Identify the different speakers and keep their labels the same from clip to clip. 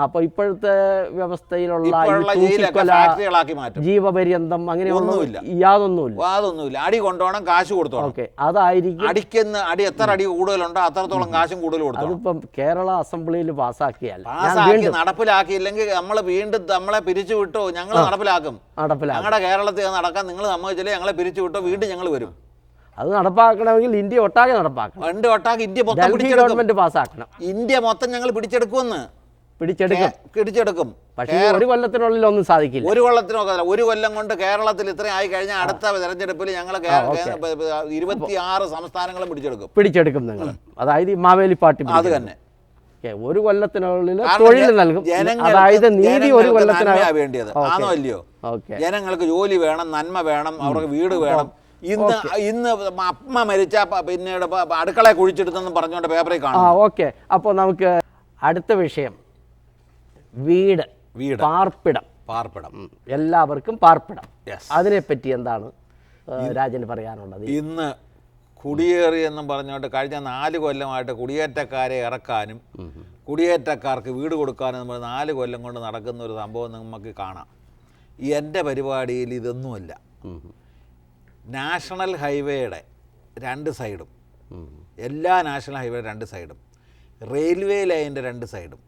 Speaker 1: അപ്പോൾ ഇപ്പോഴത്തെ വ്യവസ്ഥയിലുള്ള ജീവപര്യന്തം അങ്ങനെയൊന്നുമില്ല,
Speaker 2: യാതൊന്നുമില്ല. അടി കൊണ്ടുപോകണം, കാശ് കൊടുത്തോണം.
Speaker 1: ഓക്കെ, അതായിരിക്കും.
Speaker 2: അടിക്കുന്ന അടി എത്ര അടി കൂടുതലുണ്ടോ അത്രത്തോളം കാശും കൂടുതൽ കൊടുത്തു.
Speaker 1: അതിപ്പം കേരള അസംബ്ലിയിൽ പാസ്സാക്കി
Speaker 2: നടപ്പിലാക്കിയില്ലെങ്കിൽ നമ്മളെ പിരിച്ചു വിട്ടോ, ഞങ്ങൾ നടപ്പിലാക്കും. ഞങ്ങളുടെ കേരളത്തിൽ നടക്കാൻ നിങ്ങൾ സമ്മതിച്ചില്ലേ, ഞങ്ങളെ പിരിച്ചു വിട്ടോ, വീണ്ടും ഞങ്ങൾ വരും.
Speaker 1: അത് നടപ്പാക്കണമെങ്കിൽ ഇന്ത്യ ഒട്ടാകെ നടപ്പാക്കണം.
Speaker 2: ഇന്ത്യ മൊത്തം
Speaker 1: ഗവൺമെന്റ് പാസ്സാക്കണം.
Speaker 2: ഇന്ത്യ മൊത്തം ഞങ്ങൾ പിടിച്ചെടുക്കും.
Speaker 1: പക്ഷേ ഒരു കൊല്ലത്തിനുള്ളിൽ ഒന്നും സാധിക്കില്ല.
Speaker 2: ഒരു കൊല്ലം കൊണ്ട് കേരളത്തിൽ ഇത്രയും ആയി കഴിഞ്ഞാൽ അടുത്ത തെരഞ്ഞെടുപ്പിൽ ഞങ്ങൾ 26 സംസ്ഥാനങ്ങളും പിടിച്ചെടുക്കും
Speaker 1: നിങ്ങൾ. അതായത് മാവേലി പാർട്ടി
Speaker 2: അത് തന്നെ
Speaker 1: ഒരു കൊല്ലത്തിനുള്ളിൽ തൊഴിൽ നൽകും. അതായത് നീതി ഒരു കൊല്ലത്തിനാണ്
Speaker 2: വേണ്ടിയത്. ആണോ അല്ലയോ? ജനങ്ങൾക്ക് ജോലി വേണം, നന്മ വേണം, അവർക്ക് വീട് വേണം. ഇന്ന് അമ്മ മരിച്ച പിന്നീട് അടുക്കളയെ കുഴിച്ചെടുത്തെന്ന് പറഞ്ഞുകൊണ്ട് പേപ്പറിൽ കാണാം.
Speaker 1: ഓക്കെ, അപ്പോൾ നമുക്ക് അടുത്ത വിഷയം വീട്, പാർപ്പിടം. എല്ലാവർക്കും പാർപ്പിടം. അതിനെപ്പറ്റി എന്താണ് രാജന് പറയാനുള്ളത്?
Speaker 2: ഇന്ന് കുടിയേറി എന്നും പറഞ്ഞുകൊണ്ട് കഴിഞ്ഞ 4 കൊല്ലമായിട്ട് കുടിയേറ്റക്കാരെ ഇറക്കാനും കുടിയേറ്റക്കാർക്ക് വീട് കൊടുക്കാനും 4 കൊല്ലം കൊണ്ട് നടക്കുന്ന ഒരു സംഭവം നമുക്ക് കാണാം. എൻ്റെ പരിപാടിയിൽ ഇതൊന്നുമല്ല. നാഷണൽ ഹൈവേയുടെ 2 സൈഡും, എല്ലാ നാഷണൽ ഹൈവേയുടെ 2 സൈഡും, റെയിൽവേ ലൈനിൻ്റെ 2 സൈഡും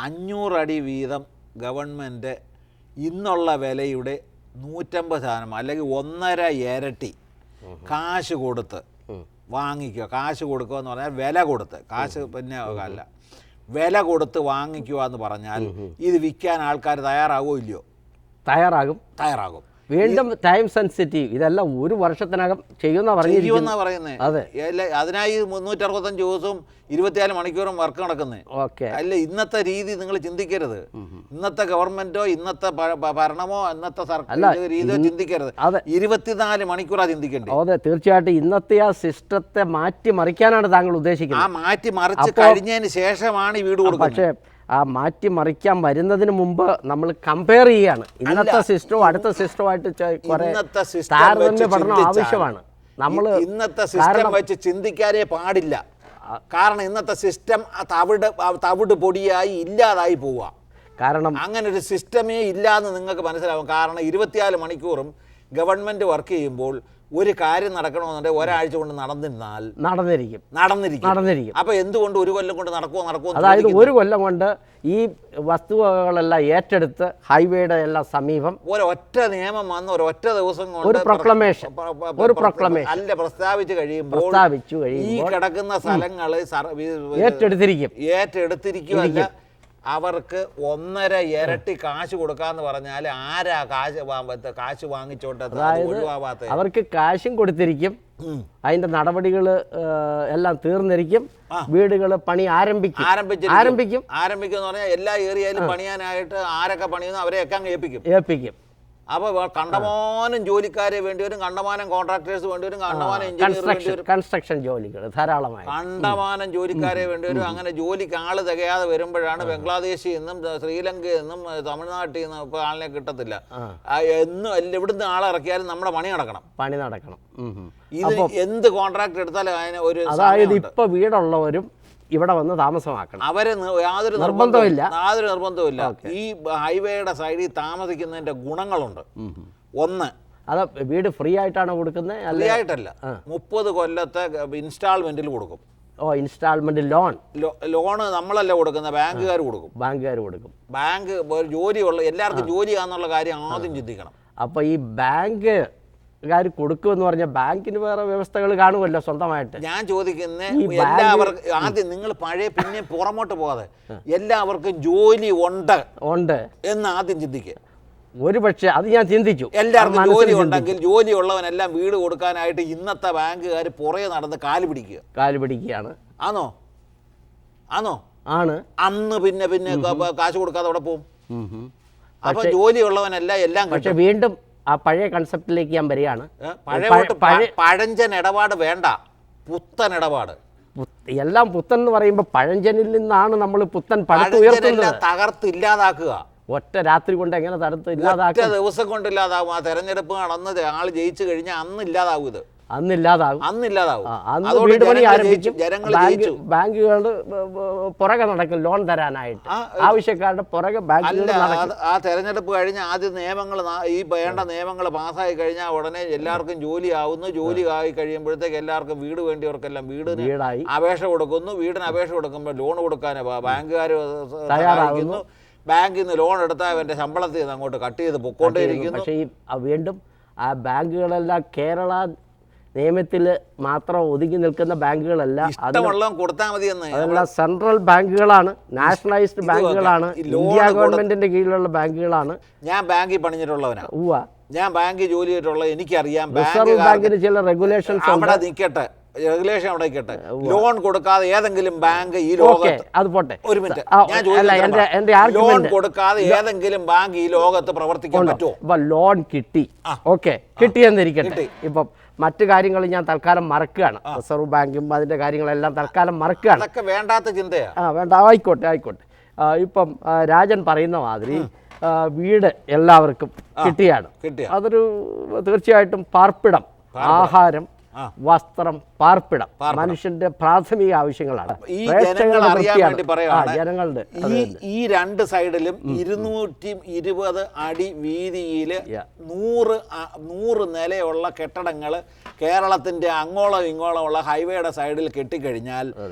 Speaker 2: 500 അടി വീതം ഗവൺമെൻറ് ഇന്നുള്ള വിലയുടെ 150% അല്ലെങ്കിൽ 1.5 ഇരട്ടി കാശ് കൊടുത്ത് വാങ്ങിക്കുക. കാശ് കൊടുക്കുക എന്ന് പറഞ്ഞാൽ വില കൊടുത്ത്, കാശ് പിന്നെ അല്ല, വില കൊടുത്ത് വാങ്ങിക്കുക എന്ന് പറഞ്ഞാൽ ഇത് വിൽക്കാൻ ആൾക്കാർ തയ്യാറാകുമോ ഇല്ലയോ? തയ്യാറാകും.
Speaker 1: വീണ്ടും ടൈം സെൻസിറ്റീവ്, ഇതെല്ലാം 1 വർഷത്തിനകം ചെയ്യുമെന്നാ
Speaker 2: പറയുന്നത്. അതെ, അതിനായി 365 ദിവസവും 24 മണിക്കൂറും വർക്ക് നടക്കുന്നത്. അല്ല, ഇന്നത്തെ രീതി നിങ്ങൾ ചിന്തിക്കരുത്. ഇന്നത്തെ ഗവൺമെന്റോ ഇന്നത്തെ ഭരണമോ ഇന്നത്തെ സർക്കാർ രീതിയോ ചിന്തിക്കരുത്. 24 മണിക്കൂറാണ് ചിന്തിക്കേണ്ടത്.
Speaker 1: അതെ, തീർച്ചയായിട്ടും ഇന്നത്തെ ആ സിസ്റ്റത്തെ മാറ്റിമറിക്കാനാണ് താങ്കൾ ഉദ്ദേശിക്കുന്നത്.
Speaker 2: ആ മാറ്റിമറിച്ച് കഴിഞ്ഞതിന് ശേഷമാണ് ഈ വീട് കൊടുക്കുന്നത്.
Speaker 1: പക്ഷേ ആ മാറ്റിമറിക്കാൻ വരുന്നതിന് മുമ്പ് നമ്മൾ കമ്പയർ ചെയ്യാണ്. ഇന്നത്തെ സിസ്റ്റവും അടുത്ത സിസ്റ്റവുമായിട്ട് താരതമ്യ പഠനം ആവശ്യമാണ്. നമ്മൾ
Speaker 2: ഇന്നത്തെ സിസ്റ്റം വെച്ച് ചിന്തിക്കാനേ പാടില്ല. കാരണം ഇന്നത്തെ സിസ്റ്റം തവിട് പൊടിയായി ഇല്ലാതായി പോവുക. കാരണം അങ്ങനെ ഒരു സിസ്റ്റമേ ഇല്ലാന്ന് നിങ്ങൾക്ക് മനസ്സിലാവും. കാരണം 24 മണിക്കൂറും ഗവൺമെൻറ് വർക്ക് ചെയ്യുമ്പോൾ ഒരു കാര്യം നടക്കണമെന്നുണ്ടെങ്കിൽ ഒരാഴ്ച കൊണ്ട് നടന്നിരിക്കും. അപ്പൊ എന്തുകൊണ്ട് 1 കൊല്ലം കൊണ്ട് നടക്കുമോ?
Speaker 1: അതായത് 1 കൊല്ലം കൊണ്ട് ഈ വസ്തുവകളെല്ലാം ഏറ്റെടുത്ത് ഹൈവേയുടെ എല്ലാം സമീപം
Speaker 2: ഒരൊറ്റ നിയമം വന്ന് ഒരൊറ്റ ദിവസം കൊണ്ട്
Speaker 1: ഒരു പ്രൊക്ലമേഷൻ
Speaker 2: അല്ല പ്രസ്താവിച്ചു കഴിയുമ്പോൾ ഈ കിടക്കുന്ന സ്ഥലങ്ങൾ ഏറ്റെടുത്തിരിക്കുമല്ല, അവർക്ക് 1.5 ഇരട്ടി കാശ് കൊടുക്കാന്ന് പറഞ്ഞാൽ ആരാ കാശ് വാങ്ങിച്ചോട്ടെ?
Speaker 1: അവർക്ക് കാശും കൊടുത്തിരിക്കും, അതിന്റെ നടപടികൾ എല്ലാം തീർന്നിരിക്കും, വീടുകൾ പണി ആരംഭിക്കും
Speaker 2: എന്ന് പറഞ്ഞാൽ എല്ലാ ഏരിയയിലും പണിയാനായിട്ട് ആരൊക്കെ പണിയുന്നു അവരെയൊക്കെ ഏൽപ്പിക്കും. അപ്പോൾ കണ്ടമാനം ജോലിക്കാരെ വേണ്ടി വരും, കണ്ടമാനം കോൺട്രാക്ടേഴ്സ് വേണ്ടി വരും, കണ്ടമാനം എഞ്ചിനീയർ,
Speaker 1: കൺസ്ട്രക്ഷൻ ജോലികൾ ധാരാളമായി
Speaker 2: കണ്ടമാനം ജോലിക്കാരെ വേണ്ടി വരും. അങ്ങനെ ജോലിക്ക് ആള് തികയാതെ വരുമ്പോഴാണ് ബംഗ്ലാദേശിൽ നിന്നും ശ്രീലങ്കയിൽ നിന്നും തമിഴ്നാട്ടിൽ നിന്നും ഇപ്പോൾ ആളിനെ കിട്ടത്തില്ല. എന്നും എവിടുന്ന് ആളിറക്കിയാലും നമ്മുടെ പണി നടക്കണം. ഇത് എന്ത് കോൺട്രാക്ട് എടുത്താലും അതിന് ഒരു,
Speaker 1: അതായത് ഇപ്പൊ വീടുള്ളവരും ഇവിടെ വന്ന് താമസമാക്കണം.
Speaker 2: അവരെ യാതൊരു നിർബന്ധമില്ല. ഈ ഹൈവേയുടെ സൈഡിൽ താമസിക്കുന്നതിന്റെ ഗുണങ്ങളുണ്ട്. ഒന്ന്,
Speaker 1: അത് വീട് ഫ്രീ ആയിട്ടാണ് കൊടുക്കുന്നത്?
Speaker 2: ഫ്രീ ആയിട്ടല്ല, 30 കൊല്ലത്തെ ഇൻസ്റ്റാൾമെന്റിൽ കൊടുക്കും.
Speaker 1: ഇൻസ്റ്റാൾമെന്റ്
Speaker 2: ലോണ് നമ്മളല്ല കൊടുക്കുന്നത്, ബാങ്കുകാർ കൊടുക്കും. ബാങ്ക് ജോലിയുള്ള എല്ലാവർക്കും ജോലിയാന്നുള്ള കാര്യം ആദ്യം ചിന്തിക്കണം.
Speaker 1: അപ്പൊ ഈ ബാങ്ക് കൊടുക്കുമെന്ന് പറഞ്ഞാൽ ബാങ്കിന് വേറെ വ്യവസ്ഥകൾ കാണുമല്ലോ സ്വന്തമായിട്ട്.
Speaker 2: ഞാൻ ചോദിക്കുന്നത് എല്ലാവർക്കും ആദ്യം നിങ്ങൾ പഴയ പിന്നെ പുറമോട്ട് പോകാതെ എല്ലാവർക്കും ജോലി ഉണ്ട് എന്ന് ആദ്യം ചിന്തിക്കുക.
Speaker 1: ഒരു പക്ഷേ അത് ഞാൻ ചിന്തിച്ചു.
Speaker 2: എല്ലാവർക്കും ജോലി ഉണ്ടെങ്കിൽ ജോലി ഉള്ളവനെല്ലാം വീട് കൊടുക്കാനായിട്ട് ഇന്നത്തെ ബാങ്കുകാർ പുറകെ നടന്ന് കാല് പിടിക്കുകയാണ്. ആണോ? അന്ന് പിന്നെ കാശ് കൊടുക്കാതെ അവിടെ പോകും. അപ്പൊ ജോലി ഉള്ളവനെല്ലാം എല്ലാം.
Speaker 1: പക്ഷെ വീണ്ടും ആ പഴയ കൺസെപ്റ്റിലേക്ക് ഞാൻ വരികയാണ്.
Speaker 2: പഴഞ്ചൻ ഇടപാട് വേണ്ട, പുത്തൻ ഇടപാട്.
Speaker 1: എല്ലാം പുത്തൻ എന്ന് പറയുമ്പോൾ പഴഞ്ചനിൽ നിന്നാണ് നമ്മൾ പുത്തൻ പടുത്തുയർത്തുന്നത്.
Speaker 2: തകർത്ത് ഇല്ലാതാക്കുക.
Speaker 1: ഒറ്റ രാത്രി കൊണ്ട് എങ്ങനെ തടുത്ത് ഇല്ലാതാക്കുക?
Speaker 2: ദിവസം കൊണ്ട് ഇല്ലാതാവും. ആ തെരഞ്ഞെടുപ്പ് നടന്ന് ആൾ ജയിച്ചു കഴിഞ്ഞാൽ അന്ന് ഇല്ലാതാവും. ഇത്
Speaker 1: അന്നില്ലാതാകും.
Speaker 2: അന്നില്ലാതാവും.
Speaker 1: വീട് പണി ആരംഭിക്കും.
Speaker 2: ജനങ്ങൾ
Speaker 1: ബാങ്കുകൾ പുറകെ നടക്കും ലോൺ തരാനായിട്ട്. ആവശ്യക്കാരുടെ പുറകെ ബാങ്കുകൾ നടക്കും.
Speaker 2: ആ തെരഞ്ഞെടുപ്പ് കഴിഞ്ഞ് ആദ്യം നിയമങ്ങൾ ഈ വേണ്ട നിയമങ്ങൾ പാസ്സായി കഴിഞ്ഞാൽ ഉടനെ എല്ലാവർക്കും ജോലി ആവുന്നു. ജോലി ആയി കഴിയുമ്പോഴത്തേക്ക് എല്ലാവർക്കും വീട് വേണ്ടിയവർക്കെല്ലാം വീടായി അപേക്ഷ കൊടുക്കുന്നു. വീടിന് അപേക്ഷ കൊടുക്കുമ്പോൾ ലോൺ കൊടുക്കാൻ ബാങ്കുകാർ സഹായിക്കുന്നു. ബാങ്കിൽ നിന്ന് ലോൺ എടുത്താൽ അവൻ്റെ ശമ്പളത്തിൽ നിന്ന് അങ്ങോട്ട് കട്ട് ചെയ്ത് പൊക്കോണ്ടേയിരിക്കുന്നു.
Speaker 1: പക്ഷേ വീണ്ടും ആ ബാങ്കുകളെല്ലാം കേരള നിയമത്തിൽ മാത്രം ഒതുങ്ങി നിൽക്കുന്ന ബാങ്കുകളല്ല.
Speaker 2: കൊടുത്താൽ മതി എന്ന്
Speaker 1: അതെല്ലാം സെൻട്രൽ ബാങ്കുകളാണ്, നാഷണലൈസ്ഡ് ബാങ്കുകളാണ്, ഇന്ത്യ ഗവൺമെന്റിന്റെ കീഴിലുള്ള ബാങ്കുകളാണ്.
Speaker 2: ഞാൻ ബാങ്കിൽ പണിഞ്ഞിട്ടുള്ളവനാണ്. ഞാൻ ബാങ്കിൽ ജോലി ചെയ്തിട്ടുള്ള എനിക്കറിയാം.
Speaker 1: റിസർവ് ബാങ്കിന് ചില റെഗുലേഷൻസ്
Speaker 2: അവിടെ നിൽക്കട്ടെ, റെഗുലേഷൻ അവിടെ നിൽക്കട്ടെ. ലോൺ കൊടുക്കാതെ ഏതെങ്കിലും ബാങ്ക് ഈ ലോകത്ത്,
Speaker 1: അത് പോട്ടെ,
Speaker 2: ഒരു മിനിറ്റ്, ഞാൻ ലോൺ കൊടുക്കാതെ ഏതെങ്കിലും ബാങ്ക് ഈ ലോകത്ത് പ്രവർത്തിക്കാൻ പറ്റുമോ?
Speaker 1: ഇപ്പൊ ലോൺ കിട്ടി, കിട്ടിയെന്നിരിക്കട്ടെ. ഇപ്പം മറ്റു കാര്യങ്ങൾ ഞാൻ തൽക്കാലം മറക്കുകയാണ്. റിസർവ് ബാങ്കും അതിന്റെ കാര്യങ്ങളെല്ലാം തൽക്കാലം മറക്കുകയാണ്.
Speaker 2: അതൊക്കെ വേണ്ടാത്ത ചിന്തയാ.
Speaker 1: വേണ്ട, ആയിക്കോട്ടെ. ഇപ്പം രാജൻ പറയുന്ന മാതിരി വീട് എല്ലാവർക്കും കിട്ടിയാണ്. അതൊരു തീർച്ചയായിട്ടും പാർപ്പിടം, ആഹാരം, വസ്ത്രം, പാർപ്പിടം മനുഷ്യന്റെ പ്രാഥമിക ആവശ്യങ്ങളാണ്.
Speaker 2: ഈ ജനങ്ങൾ അറിയാൻ വേണ്ടി പറയുകയാണ്, ഈ രണ്ട് സൈഡിലും 220 അടി വീതിയിൽ 100 നിലയുള്ള കെട്ടിടങ്ങൾ കേരളത്തിന്റെ അങ്ങോളം ഇങ്ങോളം ഉള്ള ഹൈവേയുടെ സൈഡിൽ കെട്ടിക്കഴിഞ്ഞാൽ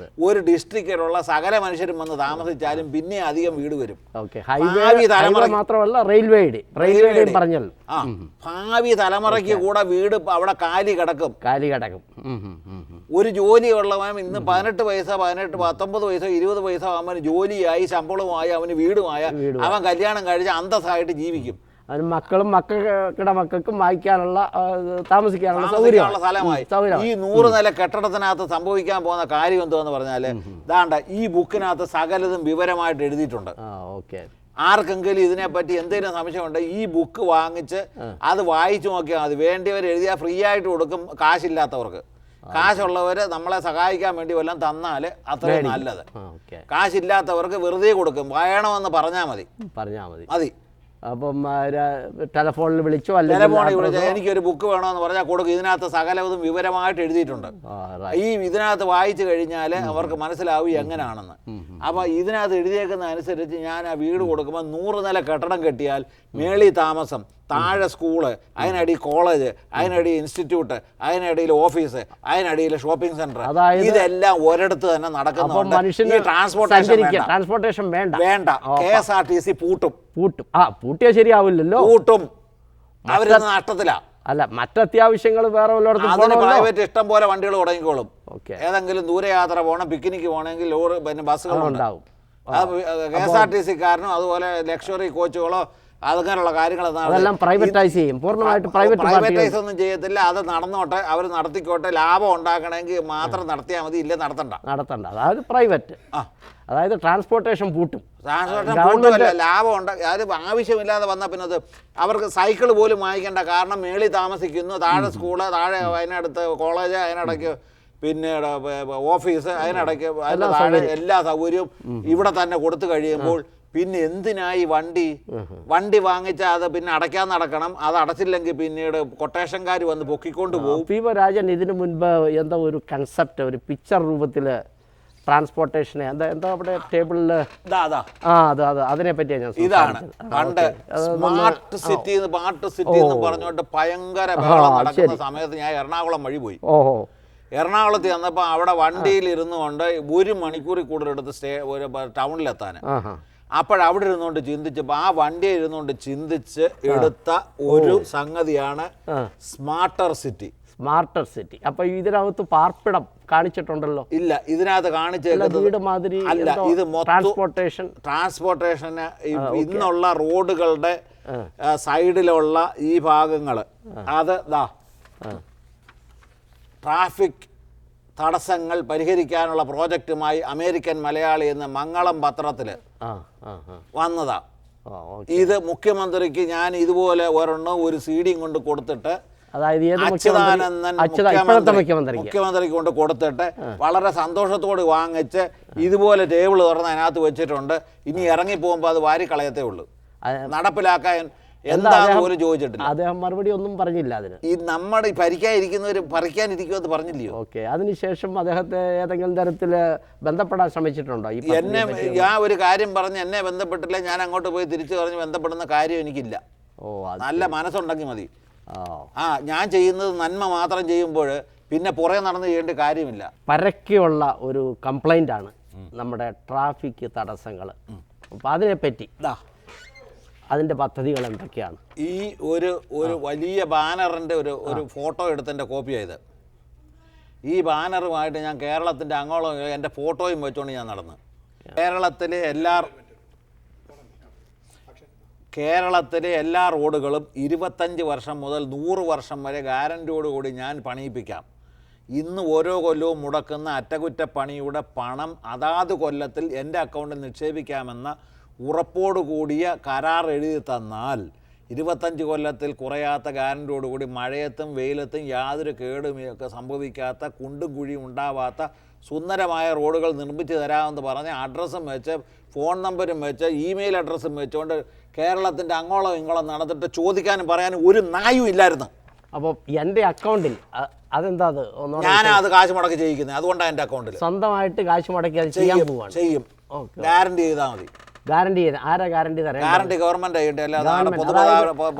Speaker 2: ഒരു ഡിസ്ട്രിക്റ്റിലുള്ള സകല മനുഷ്യരും വന്ന് താമസിച്ചാലും പിന്നെ അധികം വീട് വരും.
Speaker 1: മാത്രമല്ല റെയിൽവേയുടെയും പറഞ്ഞല്ലോ,
Speaker 2: ഭാവി തലമുറയ്ക്ക് കൂടെ വീട് അവിടെ കാലി കിടക്കും.
Speaker 1: ഒരു
Speaker 2: ജോലിയുള്ളവൻ ഇന്ന് 18 വയസ്സോ 19 വയസ്സോ 20 വയസ്സോ അവന് ജോലിയായി ശമ്പളമായി അവന് വീടുമായ അവൻ കല്യാണം കഴിച്ച് അന്തസ്സായിട്ട് ജീവിക്കും.
Speaker 1: അവന് മക്കളും മക്കളുടെ മക്കൾക്കും വായിക്കാനുള്ള താമസിക്കാനുള്ള
Speaker 2: സ്ഥലമായി. ഈ 100 നില കെട്ടിടത്തിനകത്ത് സംഭവിക്കാൻ പോകുന്ന കാര്യം എന്തുവെന്ന് പറഞ്ഞാല് ദാണ്ട ഈ ബുക്കിനകത്ത് സകലതും വിവരമായിട്ട് എഴുതിയിട്ടുണ്ട്. ആർക്കെങ്കിലും ഇതിനെപ്പറ്റി എന്തെങ്കിലും സംശയമുണ്ട് ഈ ബുക്ക് വാങ്ങിച്ച് അത് വായിച്ചു നോക്കിയാൽ മതി. വേണ്ടിയവർ എഴുതിയാൽ ഫ്രീ ആയിട്ട് കൊടുക്കും. കാശില്ലാത്തവർക്ക്, കാശുള്ളവർ നമ്മളെ സഹായിക്കാൻ വേണ്ടി വല്ലതും തന്നാൽ അത്രയും നല്ലത്. കാശില്ലാത്തവർക്ക് വെറുതെ കൊടുക്കും. വേണമെന്ന് പറഞ്ഞാൽ മതി.
Speaker 1: അപ്പം ടെലഫോണിൽ വിളിച്ചോ
Speaker 2: എനിക്കൊരു ബുക്ക് വേണമെന്ന് പറഞ്ഞാൽ കൊടുക്കും. ഇതിനകത്ത് സകലതും വിവരമായിട്ട് എഴുതിയിട്ടുണ്ട്. ഇതിനകത്ത് വായിച്ചു കഴിഞ്ഞാൽ അവർക്ക് മനസ്സിലാവും എങ്ങനെയാണെന്ന്. അപ്പം ഇതിനകത്ത് എഴുതിയേക്കുന്ന അനുസരിച്ച് ഞാൻ ആ വീട് കൊടുക്കുമ്പോൾ 100 നില കെട്ടിടം കെട്ടിയാൽ മേളി താമസം, താഴെ സ്കൂള്, അതിനടിയിൽ കോളേജ്, അതിനടിയിൽ ഇൻസ്റ്റിറ്റ്യൂട്ട്, അതിനിടയിൽ ഓഫീസ്, അതിനിടയിൽ ഷോപ്പിംഗ് സെന്റർ, ഇതെല്ലാം ഒരിടത്ത് തന്നെ നടക്കുന്നുണ്ട്.
Speaker 1: ട്രാൻസ്പോർട്ടേഷൻ വേണ്ട.
Speaker 2: KSRTC പൂട്ടും.
Speaker 1: പൂട്ടിയാൽ ശരിയാവില്ലല്ലോ.
Speaker 2: പൂട്ടും. അവര് നഷ്ടത്തിലാ.
Speaker 1: അല്ല, മറ്റത്യാവശ്യങ്ങൾ വേറെ
Speaker 2: പ്രൈവറ്റ് ഇഷ്ടം പോലെ വണ്ടികൾ തുടങ്ങിക്കോളും. ഏതെങ്കിലും ദൂരയാത്ര പോകണം, പിക്നിക്ക് പോകണമെങ്കിൽ പിന്നെ ബസ്സുകൾ ഉണ്ടാവും. KSRTC കാരനും അതുപോലെ ലക്ഷറി കോച്ചുകളോ അങ്ങനെയുള്ള കാര്യങ്ങൾ പ്രൈവറ്റൈസ് ഒന്നും ചെയ്യത്തില്ല. അത് നടന്നോട്ടെ, അവർ നടത്തിക്കോട്ടെ. ലാഭം ഉണ്ടാക്കണമെങ്കിൽ മാത്രം നടത്തിയാൽ മതി, ഇല്ല നടത്തണ്ട.
Speaker 1: അതായത് പ്രൈവറ്റ്, അതായത് ട്രാൻസ്പോർട്ടേഷൻ പൂട്ടും.
Speaker 2: ലാഭം അത് ആവശ്യമില്ലാതെ വന്നാൽ പിന്നെ അത് അവർക്ക് സൈക്കിൾ പോലും വാങ്ങിക്കേണ്ട. കാരണം മേളിൽ താമസിക്കുന്നു, താഴെ സ്കൂള്, താഴെ അതിനടുത്ത് കോളേജ്, അതിനിടയ്ക്ക് പിന്നെ ഓഫീസ്, അതിനിടയ്ക്ക് താഴെ എല്ലാ സൗകര്യവും ഇവിടെ തന്നെ കൊടുത്തു കഴിയുമ്പോൾ പിന്നെ എന്തിനായി വണ്ടി വാങ്ങിച്ചാൽ അത് പിന്നെ അടയ്ക്കാൻ നടക്കണം. അത് അടച്ചില്ലെങ്കിൽ പിന്നീട് കൊട്ടേഷൻകാർ വന്ന് പൊക്കിക്കൊണ്ട് പോകും.
Speaker 1: രാജൻ ഇതിനു മുൻപ് എന്താ ഒരു കൺസെപ്റ്റ്, ഒരു പിക്ചർ രൂപത്തിൽ ട്രാൻസ്പോർട്ടേഷനെ എന്താ അവിടെ ടേബിളിൽ അതിനെ പറ്റിയാണ് ഞാൻ.
Speaker 2: ഇതാണ് പണ്ട് സ്മാർട്ട് സിറ്റി എന്ന് പറഞ്ഞുകൊണ്ട് ഭയങ്കര നടക്കുന്ന സമയത്ത് ഞാൻ എറണാകുളം വഴി പോയി. എറണാകുളത്ത് ചെന്നപ്പോൾ അവിടെ വണ്ടിയിൽ ഇരുന്നു കൊണ്ട് 1 മണിക്കൂറിൽ കൂടുതലെടുത്ത് ഒരു ടൗണിലെത്താൻ. അപ്പോഴവിടെ ഇരുന്നുകൊണ്ട് ചിന്തിച്ചപ്പോൾ ആ വണ്ടിയിൽ ഇരുന്നുകൊണ്ട് ചിന്തിച്ച് എടുത്ത ഒരു സംഗതിയാണ് സ്മാർട്ടർ സിറ്റി.
Speaker 1: അപ്പൊ ഇതിനകത്ത് പാർപ്പിടം കാണിച്ചിട്ടുണ്ടല്ലോ?
Speaker 2: ഇല്ല, ഇതിനകത്ത് കാണിച്ചേക്കുന്നത് അല്ല. ഇത് ട്രാൻസ്പോർട്ടേഷന് ഇന്നുള്ള റോഡുകളുടെ സൈഡിലുള്ള ഈ ഭാഗങ്ങൾ, അത് ട്രാഫിക് തടസ്സങ്ങൾ പരിഹരിക്കാനുള്ള പ്രോജക്റ്റുമായി അമേരിക്കൻ മലയാളി എന്ന മംഗളം പത്രത്തിൽ വന്നതാ. ഇത് മുഖ്യമന്ത്രിക്ക് ഞാൻ ഇതുപോലെ ഒരു CD കൊണ്ട് കൊടുത്തിട്ട്, അച്യുതാനന്ദൻ മുഖ്യമന്ത്രിക്ക് കൊണ്ട് കൊടുത്തിട്ട് വളരെ സന്തോഷത്തോട് വാങ്ങിച്ച് ഇതുപോലെ ടേബിൾ തുറന്ന് അതിനകത്ത് വെച്ചിട്ടുണ്ട്. ഇനി ഇറങ്ങി പോകുമ്പോൾ അത് വാരിക്കളയത്തേ ഉള്ളൂ. നടപ്പിലാക്കാൻ എന്താന്ന് പോലും ചോദിച്ചിട്ടില്ല.
Speaker 1: അദ്ദേഹം മറുപടി ഒന്നും പറഞ്ഞില്ല അതിന്.
Speaker 2: ഈ നമ്മുടെ ഭരിക്കാനിരിക്കുന്നവർ പറിക്കാനിരിക്കുമെന്ന് പറഞ്ഞില്ലയോ?
Speaker 1: ഓക്കെ, അതിനുശേഷം അദ്ദേഹത്തെ ഏതെങ്കിലും തരത്തിൽ ബന്ധപ്പെടാൻ ശ്രമിച്ചിട്ടുണ്ടോ?
Speaker 2: എന്നെ ഞാൻ ഒരു കാര്യം പറഞ്ഞ് എന്നെ ബന്ധപ്പെട്ടില്ല, ഞാൻ അങ്ങോട്ട് പോയി തിരിച്ചു പറഞ്ഞ് ബന്ധപ്പെടുന്ന കാര്യം എനിക്കില്ല. നല്ല മനസ്സുണ്ടെങ്കിൽ മതി. ഞാൻ ചെയ്യുന്നത് നന്മ മാത്രം ചെയ്യുമ്പോൾ പിന്നെ പുറകെ നടന്ന് ചെയ്യേണ്ട കാര്യമില്ല.
Speaker 1: പരക്കെയുള്ള ഒരു കംപ്ലൈൻ്റ് ആണ് നമ്മുടെ ട്രാഫിക് തടസ്സങ്ങൾ. അപ്പോൾ അതിനെപ്പറ്റി അതിൻ്റെ പദ്ധതികൾ എന്തൊക്കെയാണ്?
Speaker 2: ഈ ഒരു വലിയ ബാനറിൻ്റെ ഒരു ഫോട്ടോ എടുത്തതിൻ്റെ കോപ്പിയായത്. ഈ ബാനറുമായിട്ട് ഞാൻ കേരളത്തിൻ്റെ അങ്ങോളം എൻ്റെ ഫോട്ടോയും വെച്ചുകൊണ്ട് ഞാൻ നടന്നു. കേരളത്തിലെ എല്ലാ റോഡുകളും 25 വർഷം മുതൽ 100 വർഷം വരെ ഗ്യാരൻറ്റിയോടുകൂടി ഞാൻ പണിയിപ്പിക്കാം. ഇന്ന് ഓരോ കൊല്ലവും മുടക്കുന്ന അറ്റകുറ്റപ്പണിയുടെ പണം അതാത് കൊല്ലത്തിൽ എൻ്റെ അക്കൗണ്ടിൽ നിക്ഷേപിക്കാമെന്ന ഉറപ്പോടുകൂടിയ കരാർ എഴുതി തന്നാൽ 25 കൊല്ലത്തിൽ കുറയാത്ത ഗ്യാരൻറ്റിയോടുകൂടി മഴയത്തും വെയിലത്തും യാതൊരു കേടുമൊക്കെ സംഭവിക്കാത്ത കുണ്ടും കുഴിയും ഉണ്ടാവാത്ത സുന്ദരമായ റോഡുകൾ നിർമ്മിച്ച് തരാമെന്ന് പറഞ്ഞ് അഡ്രസ്സും വെച്ച് ഫോൺ നമ്പരും വെച്ച് ഇമെയിൽ അഡ്രസ്സും വെച്ചുകൊണ്ട് കേരളത്തിൻ്റെ അങ്ങോളം ഇങ്ങോളം നടന്നിട്ട് ചോദിക്കാനും പറയാനും ഒരു നായും ഇല്ലായിരുന്നു.
Speaker 1: അപ്പോൾ എൻ്റെ അക്കൗണ്ടിൽ അതെന്താ?
Speaker 2: ഞാനത് കാശ് മുടക്കി ചെയ്യിക്കുന്നത്. അതുകൊണ്ടാണ് എൻ്റെ അക്കൗണ്ടിൽ
Speaker 1: സ്വന്തമായിട്ട് കാശ് മുടക്കി അത് ചെയ്യാൻ പോവാണ്.
Speaker 2: ചെയ്യും. ഗ്യാരണ്ടി ചെയ്താൽ മതി.
Speaker 1: ഗ്യാരണ്ടി ആരാ ഗ്യാരണ്ടി തരാം?
Speaker 2: Guarantee government.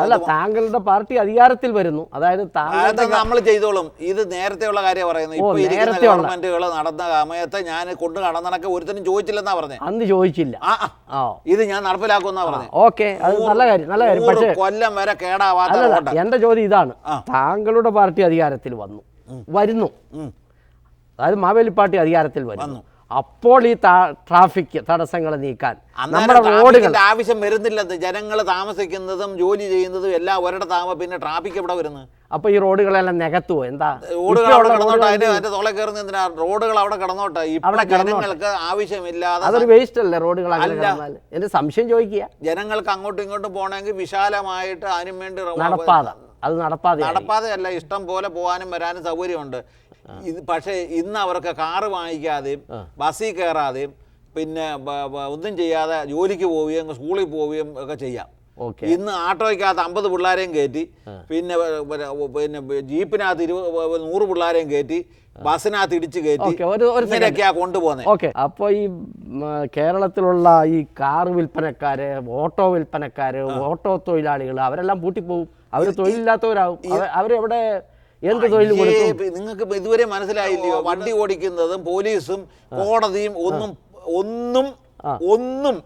Speaker 1: അല്ല, താങ്കളുടെ പാർട്ടി അധികാരത്തിൽ വരുന്നു, അതായത്
Speaker 2: നമ്മൾ ചെയ്തോളും. ഇത് നേരത്തെയുള്ള കാര്യം പറയുന്നത്. ഇപ്പൊ ഇരിക്കുന്ന ഗവൺമെന്റുകൾ നടന്ന സമയത്ത് ഞാൻ കൊണ്ട് നടന്നണക്ക് ഒരുത്തനും ചോദിച്ചില്ലെന്നാ പറഞ്ഞത്.
Speaker 1: അന്ന് ചോദിച്ചില്ല.
Speaker 2: ഇത് ഞാൻ നടപ്പിലാക്കുമെന്നാ പറഞ്ഞത്.
Speaker 1: ഓക്കെ, അത് നല്ല കാര്യം, നല്ല കാര്യം. പക്ഷേ
Speaker 2: കൊല്ലം വരെ കേടാവാത്ത.
Speaker 1: എന്റെ ചോദ്യം ഇതാണ്, താങ്കളുടെ പാർട്ടി അധികാരത്തിൽ വരുന്നു, അതായത് മാവേലി പാർട്ടി അധികാരത്തിൽ വരുന്നു, അപ്പോൾ ഈ ട്രാഫിക് തടസ്സങ്ങൾ നീക്കാൻ നമ്മുടെ റോഡുകളുടെ
Speaker 2: ആവശ്യം വരുന്നില്ലെന്ന്. ജനങ്ങൾ താമസിക്കുന്നതും ജോലി ചെയ്യുന്നതും എല്ലാം ഒരിടത്താകുമ്പോൾ പിന്നെ ട്രാഫിക് എവിടെ വരുന്നത്?
Speaker 1: അപ്പൊ ഈ റോഡുകളെല്ലാം നികത്തുവോ? എന്താ
Speaker 2: റോഡുകൾ അവിടെ കിടന്നോട്ടെ, അതിന്റെ തോളെ കയറുന്ന എന്തിനാ? റോഡുകൾ അവിടെ കിടന്നോട്ടെ. ഇവിടെ ജനങ്ങൾക്ക് ആവശ്യമില്ലാതെ
Speaker 1: അതൊരു വേസ്റ്റ് അല്ലേ റോഡുകൾ? എന്റെ സംശയം ചോദിക്കുക.
Speaker 2: ജനങ്ങൾക്ക് അങ്ങോട്ടും ഇങ്ങോട്ടും പോകണമെങ്കിൽ വിശാലമായിട്ട് അതിനും വേണ്ടി നടപ്പാതെയല്ല, ഇഷ്ടം പോലെ പോകാനും വരാനും സൗകര്യമുണ്ട്. പക്ഷേ ഇന്ന് അവർക്ക് കാറ് വാങ്ങിക്കാതെയും ബസ്സിൽ കയറാതെയും പിന്നെ ഒന്നും ചെയ്യാതെ ജോലിക്ക് പോവുകയും സ്കൂളിൽ പോവുകയും ഒക്കെ ചെയ്യാം. ഇന്ന് ആട്ടോയ്ക്കകത്ത് 50 പിള്ളേരെയും കയറ്റി, പിന്നെ ജീപ്പിനകത്ത് 100 പിള്ളേരെയും കയറ്റി, ബസ്സിനകത്ത് ഇടിച്ച് കയറ്റി ഇങ്ങനെയൊക്കെയാ കൊണ്ടുപോകുന്നത്.
Speaker 1: ഓക്കെ, അപ്പോൾ ഈ കേരളത്തിലുള്ള ഈ കാർ വിൽപ്പനക്കാര്, ഓട്ടോ വിൽപ്പനക്കാര്, ഓട്ടോ തൊഴിലാളികൾ അവരെല്ലാം പൂട്ടിപ്പോവും. അവർ തൊഴിലില്ലാത്തവരാകും. അവരെവിടെ എന്ത് തൊഴിൽ കൊടുക്കും?
Speaker 2: നിങ്ങൾക്ക് ഇതുവരെ മനസ്സിലായില്ലയോ? വണ്ടി ഓടിക്കുന്നതും പോലീസും കോടതിയും ഒന്നും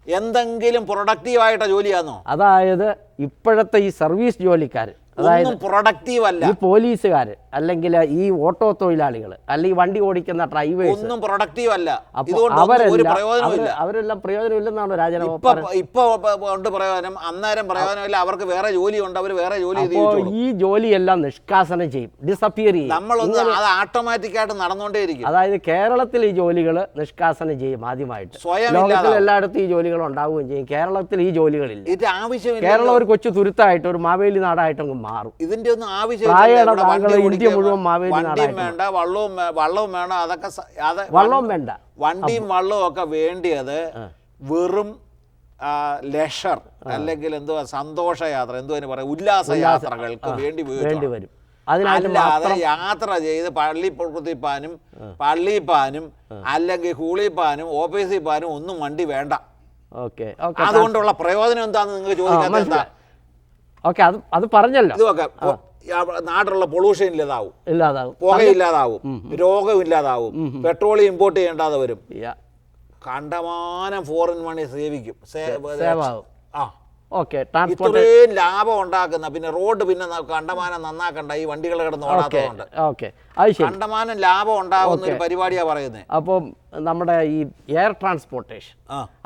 Speaker 2: എന്തെങ്കിലും പ്രൊഡക്റ്റീവായിട്ട ജോലിയാണോ?
Speaker 1: അതായത് ഇപ്പോഴത്തെ ഈ സർവീസ് ജോലിക്കാർ, അതായത്
Speaker 2: പ്രൊഡക്റ്റീവ് അല്ല.
Speaker 1: ഈ പോലീസുകാർ അല്ലെങ്കിൽ ഈ ഓട്ടോ തൊഴിലാളികൾ അല്ലെങ്കിൽ വണ്ടി ഓടിക്കുന്ന ഡ്രൈവേഴ്സ്
Speaker 2: ഒന്നും പ്രൊഡക്റ്റീവ് അല്ല.
Speaker 1: അവരെല്ലാം പ്രയോജനമില്ലെന്നാണ് രാജന.
Speaker 2: ഇപ്പൊ ഉണ്ട് പ്രയോജനം, അന്നേരം പ്രയോജനമില്ല. അവർക്ക് വേറെ ജോലിയുണ്ട്, അവർ വേറെ ജോലി.
Speaker 1: ഈ ജോലിയെല്ലാം നിഷ്കാസനം ചെയ്യും, ഡിസപ്പിയർ ചെയ്യും.
Speaker 2: അത് ഓട്ടോമാറ്റിക് ആയിട്ട് നടന്നുകൊണ്ടേയിരിക്കും.
Speaker 1: അതായത് കേരളത്തിൽ ഈ ജോലികൾ നിഷ്കാസനം ചെയ്യും ആദ്യമായിട്ട്. ലോകത്തിൽ എല്ലായിടത്തും ഈ ജോലികൾ ഉണ്ടാവുകയും ചെയ്യും. കേരളത്തിൽ ഈ ജോലികളില്ല.
Speaker 2: ഇത് ആവശ്യമില്ല.
Speaker 1: കേരളം ഒരു കൊച്ചു തുരുത്തായിട്ട്, ഒരു മാവേലി നാടായിട്ട് മാറും.
Speaker 2: ഇതിന്റെ ഒന്നും ആവശ്യമില്ല.
Speaker 1: ഇന്ത്യ മുഴുവൻ മാവേലി
Speaker 2: വണ്ടിയും വേണ്ട, വള്ളവും വേണം. അതൊക്കെ
Speaker 1: വള്ളവും വേണ്ട.
Speaker 2: വണ്ടിയും വള്ളവും ഒക്കെ വേണ്ടിയത് വെറും ലെഷർ അല്ലെങ്കിൽ എന്തുവാ സന്തോഷയാത്ര, എന്തുവാ പറയാ, ഉല്ലാസയാത്രകൾക്ക് വേണ്ടി വരും. അല്ലാതെ യാത്ര ചെയ്ത് പള്ളിപ്പാനും അല്ലെങ്കിൽ കൂളിപ്പാനും ഓഫീസിൽ പാനും ഒന്നും വണ്ടി വേണ്ട. അതുകൊണ്ടുള്ള പ്രയോജനം എന്താണെന്ന് നിങ്ങൾ ചോദിക്കാൻ.
Speaker 1: അത് പറഞ്ഞല്ലോ.
Speaker 2: ഇതൊക്കെ നാട്ടിലുള്ള പൊള്യൂഷൻ ഇല്ലാതാവും, പുകയില്ലാതാവും, രോഗം ഇല്ലാതാവും, പെട്രോൾ ഇമ്പോർട്ട് ചെയ്യേണ്ടാതെ വരും, കണ്ടമാനം ഫോറിൻ മണി സേവിക്കും. ഇത്രയും ലാഭം ഉണ്ടാക്കുന്ന പിന്നെ റോഡ് പിന്നെ കണ്ടമാനം നന്നാക്കണ്ട, ഈ വണ്ടികൾ കിടന്ന് ഓടാത്തതുകൊണ്ട് കണ്ടമാനം ലാഭം ഉണ്ടാകുന്ന ഒരു പരിപാടിയാണ് പറയുന്നത്.
Speaker 1: അപ്പം നമ്മുടെ ഈ എയർ ട്രാൻസ്പോർട്ടേഷൻ,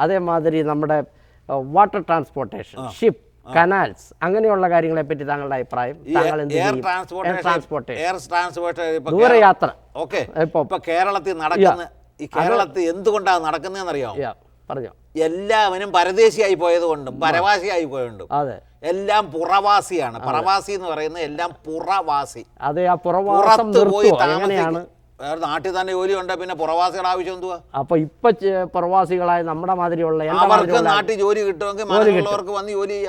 Speaker 1: അതേമാതിരി നമ്മുടെ വാട്ടർ ട്രാൻസ്പോർട്ടേഷൻ, ഷിപ്പ്, കനാൽസ്, അങ്ങനെയുള്ള കാര്യങ്ങളെ പറ്റി താങ്കളുടെ അഭിപ്രായം? ദൂരയാത്ര
Speaker 2: ഇപ്പൊ കേരളത്തിൽ എന്തുകൊണ്ടാണ് നടക്കുന്നതെന്നറിയാമോ?
Speaker 1: പറഞ്ഞോ.
Speaker 2: എല്ലാവരും പരദേശിയായി പോയതുകൊണ്ടും പരവാസിയായി പോയതുകൊണ്ടും എല്ലാം പുറവാസിയാണ്. പ്രവാസി എന്ന് പറയുന്നത് എല്ലാം പുറവാസി.
Speaker 1: അതെ, ആ പുറത്ത് പോയി താമസിയാണ്.
Speaker 2: നാട്ടിൽ തന്നെ ജോലി ഉണ്ട്, പിന്നെ പുറവാസികളുടെ ആവശ്യം എന്തുവാ?
Speaker 1: അപ്പൊ ഇപ്പൊ പ്രവാസികളായ നമ്മുടെ മാതിരിയുള്ള
Speaker 2: അവർക്ക് നാട്ടിൽ ജോലി കിട്ടുമെങ്കിൽ മറ്റുള്ളവർക്ക് വന്ന് ജോലി ചെയ്യാം.